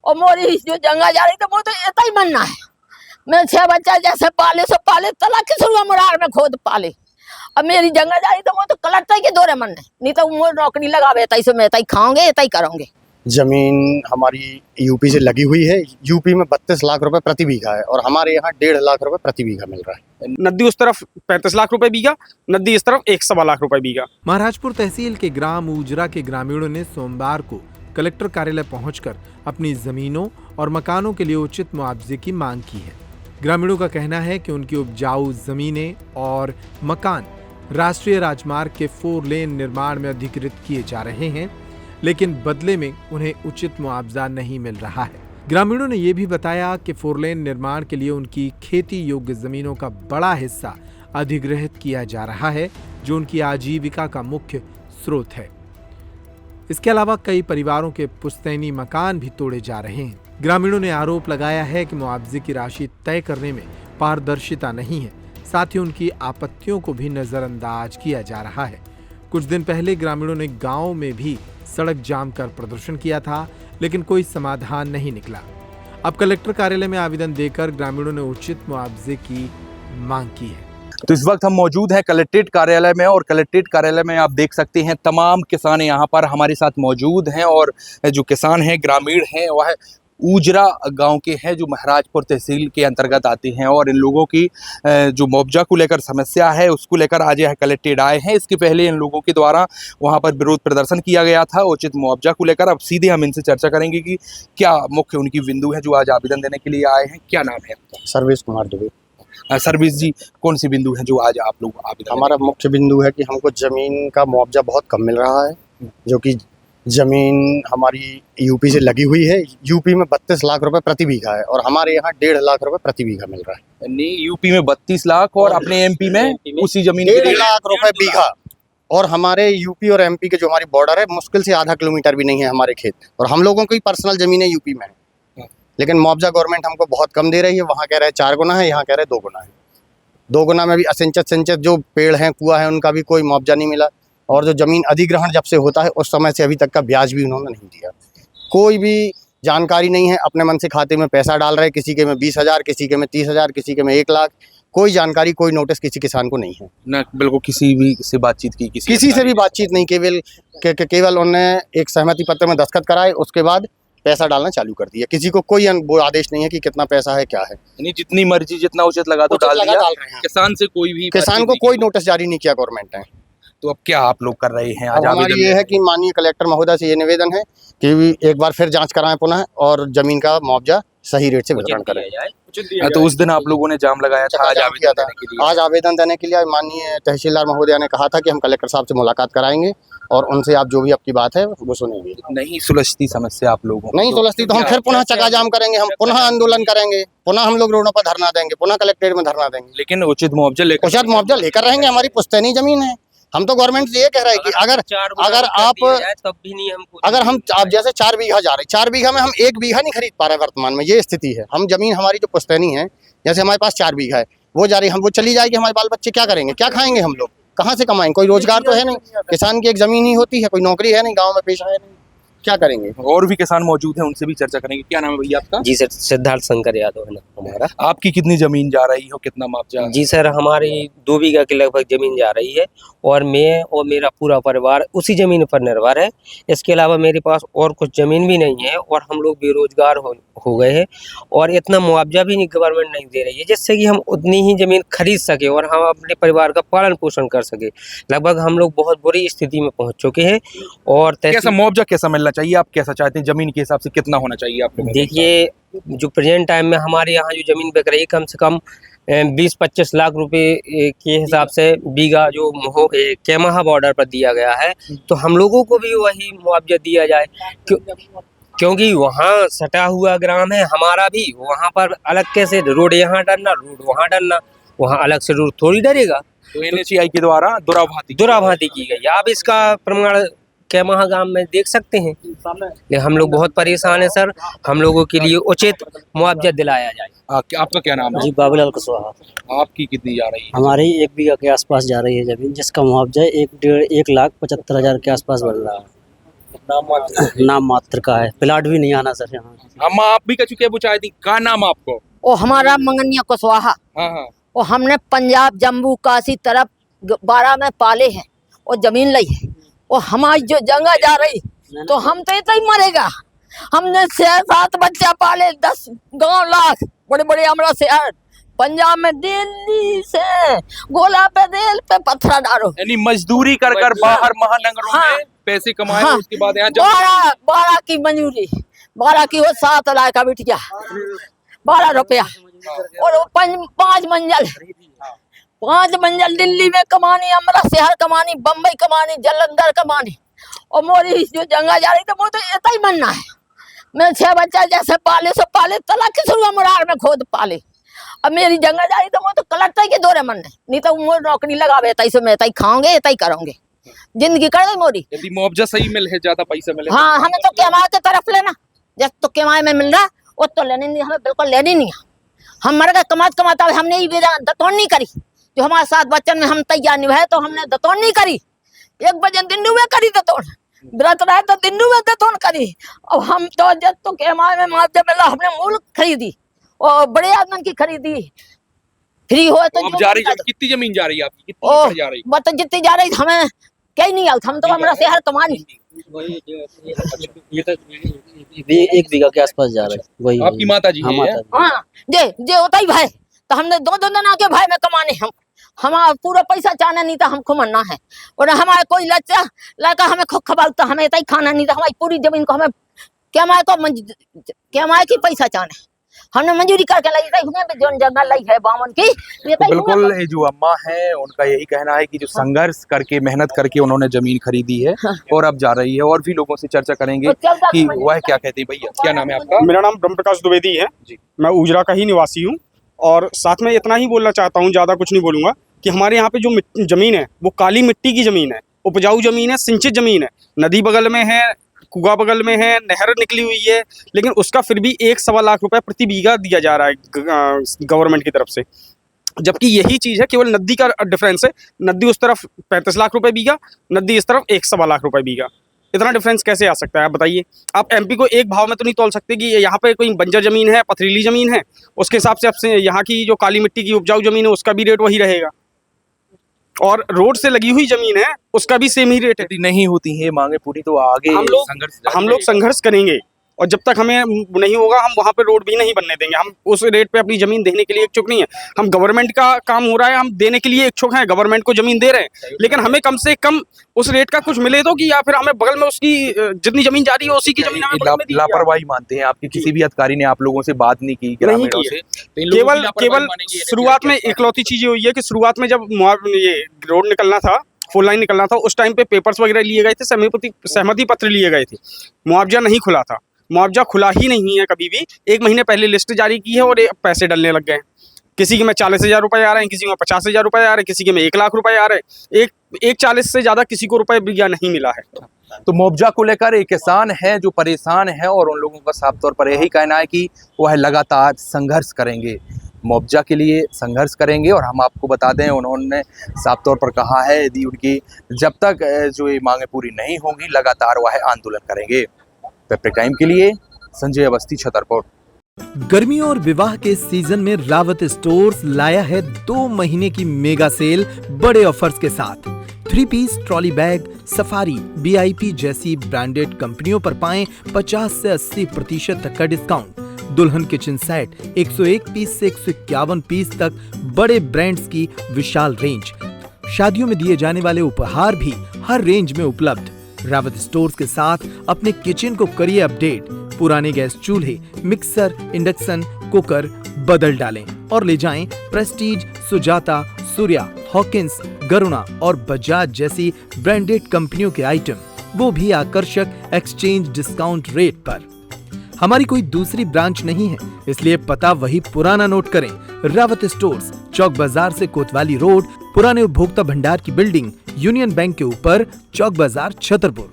और मोरी जो जंगा जा रही तो वो तो इतना ही मनना है। मैं 6 बच्चा जैसे पाले सो पाले, तला किस मुरार में खोद पाले। अब मेरी जंगा जा रही तो वो तो कलटता के दौरे मन नहीं तो वो नौकरी लगावे तैसे मैं तई खाओगे तई करोगे। जमीन हमारी यूपी से लगी हुई है। यूपी में 32 लाख रुपए प्रति बीघा है और हमारे यहाँ 1.5 लाख रुपए प्रति बीघा मिल रहा है। नदी उस तरफ 35 लाख रुपए बीघा, नदी इस तरफ 1.25 लाख रुपए बीघा। महाराजपुर तहसील के ग्राम ऊजरा के ग्रामीणों ने सोमवार को कलेक्टर कार्यालय पहुंचकर अपनी जमीनों और मकानों के लिए उचित मुआवजे की मांग की है। ग्रामीणों का कहना है कि उनकी उपजाऊ जमीनें और मकान राष्ट्रीय राजमार्ग के 4 लेन निर्माण में अधिकृत किए जा रहे हैं, लेकिन बदले में उन्हें उचित मुआवजा नहीं मिल रहा है। ग्रामीणों ने यह भी बताया कि 4 लेन निर्माण के लिए उनकी खेती योग्य जमीनों का बड़ा हिस्सा अधिग्रहित किया जा रहा है, जो उनकी आजीविका का मुख्य स्रोत है। इसके अलावा कई परिवारों के पुश्तैनी मकान भी तोड़े जा रहे हैं। ग्रामीणों ने आरोप लगाया है कि मुआवजे की राशि तय करने में पारदर्शिता नहीं है, साथ ही उनकी आपत्तियों को भी नजरअंदाज किया जा रहा है। कुछ दिन पहले ग्रामीणों ने गांव में भी सड़क जाम कर प्रदर्शन किया था, लेकिन कोई समाधान नहीं निकला। अब कलेक्टर कार्यालय में आवेदन देकर ग्रामीणों ने उचित मुआवजे की मांग की है। तो इस वक्त हम मौजूद हैं कलेक्ट्रेट कार्यालय में और कलेक्ट्रेट कार्यालय में आप देख सकते हैं तमाम किसान यहाँ पर हमारे साथ मौजूद हैं और जो किसान हैं ग्रामीण हैं वह ऊजरा गांव के हैं जो महाराजपुर तहसील के अंतर्गत आते हैं और इन लोगों की जो मुआवजा को लेकर समस्या है उसको लेकर आज यह कलेक्ट्रेट आए हैं। इसके पहले इन लोगों के द्वारा वहां पर विरोध प्रदर्शन किया गया था उचित मुआवजा को लेकर। अब सीधे हम इनसे चर्चा करेंगे कि क्या मुख्य उनकी बिंदु है जो आज आवेदन देने के लिए आए हैं। क्या नाम है? सर्वेश कुमार दुबे। सर्विस जी, कौन सी बिंदु है जो आज आप लोग आवेदन? हमारा मुख्य बिंदु है कि हमको जमीन का मुआवजा बहुत कम मिल रहा है, जो कि जमीन हमारी यूपी से लगी हुई है। यूपी में 32 लाख रुपए प्रति बीघा है और हमारे यहाँ 1.5 लाख रुपए प्रति बीघा मिल रहा है। नहीं, यूपी में 32 लाख और अपने एमपी में उसी जमीन 1.5 लाख रुपए बीघा। और हमारे यूपी और एमपी के जो हमारी बॉर्डर है मुश्किल से आधा किलोमीटर भी नहीं है हमारे खेत, और हम लोगों की पर्सनल जमीनें यूपी में है, लेकिन मुआवजा गवर्नमेंट हमको बहुत कम दे रही है। वहाँ कह रहे हैं 4 गुना है, यहाँ कह रहे हैं 2 गुना है। 2 गुना में भी असिंचित जो पेड़ हैं, कुआं है, उनका भी कोई मुआवजा नहीं मिला। और जो जमीन अधिग्रहण जब से होता है उस समय से अभी तक का ब्याज भी उन्होंने नहीं दिया। कोई भी जानकारी नहीं है, अपने मन से खाते में पैसा डाल रहे, किसी के में 20,000, किसी के में 30,000, किसी के में 1 लाख। कोई जानकारी, कोई नोटिस किसी किसान को नहीं है ना। बिल्कुल किसी भी से बातचीत की, किसी से भी बातचीत नहीं। केवल उन्होंने एक सहमति पत्र में दस्तखत कराए, उसके बाद पैसा डालना चालू कर दिया। किसी को कोई वो आदेश नहीं है कि कितना पैसा है, क्या है। यानी जितनी मर्जी जितना उचित लगा तो डाल दिया। किसान से किसान को कोई नोटिस जारी नहीं किया गवर्नमेंट ने। तो अब क्या आप लोग कर रहे हैं आज? हमारी ये है कि माननीय कलेक्टर महोदय से ये निवेदन है कि एक बार फिर जांच कराएं पुनः और जमीन का मुआवजा सही रेट से वितरण करें। तो उस दिन आप लोगों ने जाम लगाया था, आज आवेदन देने के लिए? आज आवेदन देने के लिए माननीय तहसीलदार महोदय ने कहा था कि हम कलेक्टर साहब से मुलाकात कराएंगे और उनसे आप जो भी आपकी बात है वो सुनेंगे। नहीं सुलझती समस्या आप लोगों नहीं सुलझती तो हम फिर पुनः चक्का जाम करेंगे, हम पुनः आंदोलन करेंगे, पुनः हम लोग रोडों पर धरना देंगे, पुनः कलेक्टेट में धरना देंगे। लेकिन उचित मुआवजा लेकर रहेंगे। हमारी पुश्तैनी जमीन है। हम तो गवर्नमेंट से ये कह रहे हैं कि अगर आप जैसे 4 बीघा जा रहे, 4 बीघा में हम 1 बीघा नहीं खरीद पा रहे वर्तमान में, ये स्थिति है। हम जमीन हमारी जो पुश्तैनी है, जैसे हमारे पास 4 बीघा है, वो जा रही, हम वो चली जाएगी, हमारे बाल बच्चे क्या करेंगे, क्या खाएंगे हम लोग, कहाँ से कमाएंगे? कोई रोजगार तो है नहीं, किसान की एक जमीन ही होती है, कोई नौकरी है नहीं, गाँव में पेशा है नहीं, क्या करेंगे? और भी किसान मौजूद हैं, उनसे भी चर्चा करेंगे। क्या नाम है भैया आपका? जी सर, सिद्धार्थ शंकर यादव है ना हमारा। आपकी कितनी जमीन जा रही हो, कितना मुआवजा? जी सर, हमारी 2 बीघा के लगभग जमीन जा रही है और मैं और मेरा पूरा परिवार उसी जमीन पर निर्भर है। इसके अलावा मेरे पास और कुछ जमीन भी नहीं है और हम लोग बेरोजगार हो गए हैं और इतना मुआवजा भी गवर्नमेंट नहीं दे रही है जिससे कि हम उतनी ही जमीन खरीद सके और हम अपने परिवार का पालन पोषण कर सके। लगभग हम लोग बहुत बुरी स्थिति में पहुंच चुके हैं। और कैसा मुआवजा कैसा मिलना चाहिए, आप कैसा चाहते हैं? जमीन के हिसाब से कितना होना चाहिए आप लोगों को? देखिए, जो प्रेजेंट टाइम में हमारे यहाँ जो जमीन बिक रही है कम से कम 20-25 लाख रुपए के हिसाब से बीघा जो केमाहा बॉर्डर पर दिया गया है, तो हम लोगों को भी वही मुआवजा दिया जाए क्योंकि वहाँ सटा हुआ ग्राम है हमारा भी। वहाँ पर अलग कैसे रोड यहाँ डरना, रोड वहाँ डरना, वहाँ अलग से रोड थोड़ी डरेगा। तो NHAI के द्वारा दुराभाती की गई। आप इसका प्रमाण केमाहा गांव में देख सकते हैं। लेकिन हम लोग बहुत परेशान हैं सर, हम लोगों के लिए उचित मुआवजा दिलाया जाए। आपका क्या नाम है? जी, बाबूलाल कुशवाहा। आपकी कितनी जा रही है? हमारी 1 बीघा के आसपास जा रही है जमीन, जिसका मुआवजा 1,75,000 के आसपास बढ़ रहा है। नाम मात्र का है, प्लाट भी नहीं आना सर यहाँ। हम आप भी कह चुके हैं बुचाई थी, का नाम आपको? वो हमारा मंगनिया कुशवाहा। हाँ हाँ। वो हमने पंजाब जम्मू काशी तरफ 12 में पाले हैं और जमीन ली है। वो हमारी जो जगह जा रही तो हम तो इतना ही मरेगा। हमने 6-7 बच्चा पाले, 10 गाँव लाख बड़े बड़े हमारा शहर पंजाब में, दिल्ली से गोला पे रेल पे पत्थर डालो, यानी मजदूरी कर कर बाहर महानगरों हाँ, में पैसे कमाए, हाँ, उसके बाद यहाँ 12 की मंजूरी, 12 की हो 7 लाख का बिटिया, 12 रुपया और 5 मंजिल दिल्ली में कमानी, हमारा शहर कमानी, बम्बई कमानी, जलंधर कमानी। और मोरी जो जंगा जा रही तो वो तो इतना ही मनना है। मैं 6 बच्चा जैसे पाले सो पाले, तलाक की शुरू मुरार में खोद पाले। अब मेरी जंगा जा रही तो वो तो कलटता के दौरे मन नहीं तो वो नौकरी लगावे, तई से मैं तई खाऊंगे तई करूंगे, जिंदगी कर गई मोरी। यदि मुआवजा सही मिले है, ज्यादा पैसा मिले, हाँ, हमें तो केमाय की तरफ लेना, जब तो केमाय में मिल रहा वो तो लेने नहीं, हमें बिल्कुल लेनी नहीं है। हम मर गए कमाता हमने ही दतौन नहीं करी, जो हमारे साथ बच्चन में हम तैयार नहीं है तो हमने दतौन नहीं करी। 1 बजे दिन्नू में करी दतौन, व्रत रहे तो दिन्नू में दतौन करी। अब हम तो जब तो केमाय में मुआवजा मिला, हमने मूल खरीदी और बड़े आदमी की खरीदी फ्री हो तो अब जा रही है। कितनी जमीन जा रही है आपकी, कितनी जा रही है? बता जितनी जा रही हमें कहीं नहीं आउट, हम तो हमारा शहर कमानी। ये 1 बीघा के आसपास जा रहा है, वही आपकी माता जी है? हाँ, जे होता ही भाई तो हमने 2 दिन आके भाई में कमाने, हम हमारा पूरा पैसा चाहना नहीं था, हमको मरना है। और हमारा कोई लड़का हमें खुद खबाता, हमें इतना ही खाना नहीं था, हमारी पूरी जमीन को हमें क्या की पैसा चाहना, हमने मंजूरी करके लाई थी, जो जंगल लाई है बामन की। तो बिल्कुल ये जो अम्मा है उनका यही कहना है कि जो संघर्ष करके मेहनत करके उन्होंने जमीन खरीदी है और अब जा रही है। और भी लोगों से चर्चा करेंगे कि वह क्या कहते हैं। भैया क्या नाम है आपका? मेरा नाम ब्रह्म प्रकाश द्विवेदी है जी, मैं ऊजरा का ही निवासी हूँ। और साथ में इतना ही बोलना चाहता हूँ, ज़्यादा कुछ नहीं बोलूँगा, कि हमारे यहाँ पे जो ज़मीन है वो काली मिट्टी की ज़मीन है, उपजाऊ ज़मीन है, सिंचित ज़मीन है, नदी बगल में है, कुआ बगल में है, नहर निकली हुई है, लेकिन उसका फिर भी 1-1.25 लाख रुपए प्रति बीघा दिया जा रहा है गवर्नमेंट की तरफ से। जबकि यही चीज़ है, केवल नदी का डिफरेंस है, नदी उस तरफ 35 लाख रुपए बीघा, नदी इस तरफ 1.25 लाख रुपए बीघा। इतना डिफरेंस कैसे आ सकता है आप बताइए? आप एमपी को एक भाव में तो नहीं तोल सकते कि यहाँ पे कोई बंजर ज़मीन है, पथरीली ज़मीन है, उसके हिसाब से आपसे यहाँ की जो काली मिट्टी की उपजाऊ ज़मीन है उसका भी रेट वही रहेगा, और रोड से लगी हुई जमीन है उसका भी सेम ही रेट है। नहीं होती है मांगे पूरी तो आगे हम लोग संघर्ष करेंगे, और जब तक हमें नहीं होगा हम वहाँ पे रोड भी नहीं बनने देंगे। हम उस रेट पे अपनी जमीन देने के लिए इच्छुक नहीं है। हम गवर्नमेंट का काम हो रहा है, हम देने के लिए इच्छुक हैं, गवर्नमेंट को जमीन दे रहे हैं, लेकिन हमें कम से कम उस रेट का कुछ मिले तो, कि या फिर हमें बगल में उसकी जितनी जमीन जा रही है उसी की जमीन हमें बगल में दी। लापरवाही मानते हैं आपकी? किसी भी अधिकारी ने आप लोगों से बात नहीं की? केवल शुरुआत में इकलौती चीज हुई है कि शुरुआत में जब ये रोड निकलना था, 4 लाइन निकलना था, उस टाइम पे पेपर्स वगैरह लिए गए थे, सहमति पत्र लिए गए थे, मुआवजा नहीं खुला था। मुआवजा खुला ही नहीं है कभी भी। 1 महीने पहले लिस्ट जारी की है और पैसे डलने लग गए। किसी के में 40,000 रुपए आ रहे हैं, किसी में 50,000 रुपए आ रहे हैं, किसी के में 1 लाख रुपए आ रहे हैं। एक 40 से ज्यादा किसी को रुपए बीघा नहीं मिला है। तो मुआवजा को लेकर एक किसान है जो परेशान है, और उन लोगों का साफ तौर पर यही कहना है कि वह लगातार संघर्ष करेंगे, मुआवजा के लिए संघर्ष करेंगे। और हम आपको बता दें, उन्होंने साफ तौर पर कहा है यदि उनकी जब तक जो ये मांगे पूरी नहीं होंगी, लगातार वह आंदोलन करेंगे। पेपर टाइम के लिए संजय अवस्थी, छतरपुर। गर्मियों और विवाह के सीजन में रावत स्टोर्स लाया है 2 महीने की मेगा सेल बड़े ऑफर्स के साथ। 3 piece trolley bag, Safari, VIP जैसी ब्रांडेड कंपनियों पर पाएं 50 से 80% तक का डिस्काउंट। दुल्हन किचन सेट 101 पीस से 151 पीस तक बड़े ब्रांड्स की विशाल रेंज। शादियों में दिए जाने वाले उपहार भी हर रेंज में उपलब्ध। रावत स्टोर्स के साथ अपने किचन को करिए अपडेट। पुराने गैस चूल्हे, मिक्सर, इंडक्शन कुकर बदल डालें और ले जाएं प्रेस्टीज, सुजाता, सूर्या, हॉकिंस, गरुणा और बजाज जैसी ब्रांडेड कंपनियों के आइटम, वो भी आकर्षक एक्सचेंज डिस्काउंट रेट पर। हमारी कोई दूसरी ब्रांच नहीं है, इसलिए पता वही पुराना नोट करें। रावत स्टोर्स, चौक बाजार से कोतवाली रोड, पुराने उपभोक्ता भंडार की बिल्डिंग, यूनियन बैंक के ऊपर, चौक बाजार, छतरपुर।